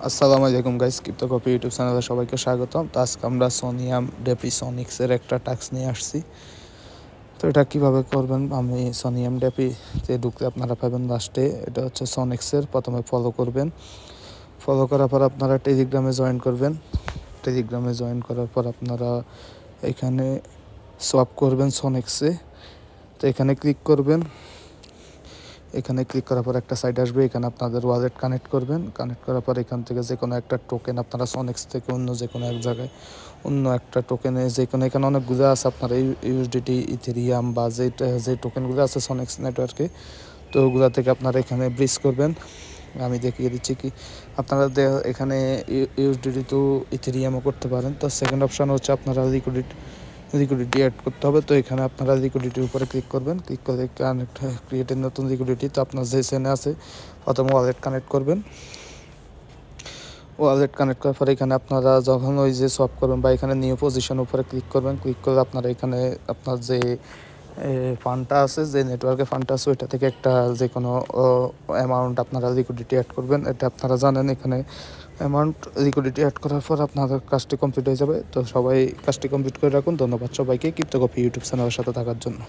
আসসালামু আলাইকুম guys, ক্রিপ্টোকপি YouTube চ্যানেলে সবাইকে স্বাগতম। তো আজকে আমরা সোনিয়াম ডেপিসনিক্সের একটা টাস্ক নিয়ে আসছি। তো এটা কীভাবে করবেন, আমি সোনিয়াম ডেপিতে ঢুকলে আপনারা পাবেন লাস্টে। এটা হচ্ছে সনিক্সের, প্রথমে ফলো করবেন। ফলো করার পর আপনারা টেলিগ্রামে জয়েন করবেন। টেলিগ্রামে জয়েন করার পর আপনারা এখানে সোয়াপ করবেন সনিক্সে। তো এখানে ক্লিক করবেন। এখানে ক্লিক করার পর একটা সাইট আসবে, এখানে আপনাদের ওয়ালেট কানেক্ট করবেন। কানেক্ট করার পর এখান থেকে যে কোনো একটা টোকেন আপনারা সনিক্স থেকে অন্য যে কোনো এক জায়গায় অন্য একটা টোকেনে যে কোনো, এখানে অনেকগুলো আছে আপনারা ইউএসডিটি, ইথেরিয়াম বা যে টোকেনগুলো আছে সনিক্স নেটওয়ার্কে, তো ওগুলো থেকে আপনারা এখানে ব্রিজ করবেন। আমি দেখিয়ে দিচ্ছি কি আপনারা এখানে ইউএসডিটি টু ইথেরিয়ামও করতে পারেন। তো সেকেন্ড অপশান হচ্ছে আপনারা লিকুইডিটি অ্যাড করতে হবে। তো এখানে আপনারা লিকুইডিটির উপরে ক্লিক করবেন। ক্লিক করে ক্রিয়েটের নতুন লিকুইডিটি, তো আপনার যে চেনে আছে প্রথম ওয়ালেট কানেক্ট করবেন। ওয়ালেট কানেক্ট করার পরে এখানে আপনারা যখন ওই যে সোয়াপ করবেন বা এখানে নিউ পজিশন উপরে ক্লিক করবেন। ক্লিক করে আপনারা এখানে আপনার যে ফান্ডটা আছে, যে নেটওয়ার্কে ফান্ডটা আছে, ওইটা থেকে একটা যে কোনো অ্যামাউন্ট আপনারা লিকুইডিটি অ্যাড করবেন। এটা আপনারা জানেন, এখানে অ্যামাউন্ট লিকুইডিটি অ্যাড করার পর আপনাদের কাজটি কমপ্লিট হয়ে যাবে। তো সবাই কাজটি কমপ্লিট করে রাখুন। ধন্যবাদ সবাইকে ক্রিপ্টোকপি ইউটিউব চ্যানেলের সাথে থাকার জন্য।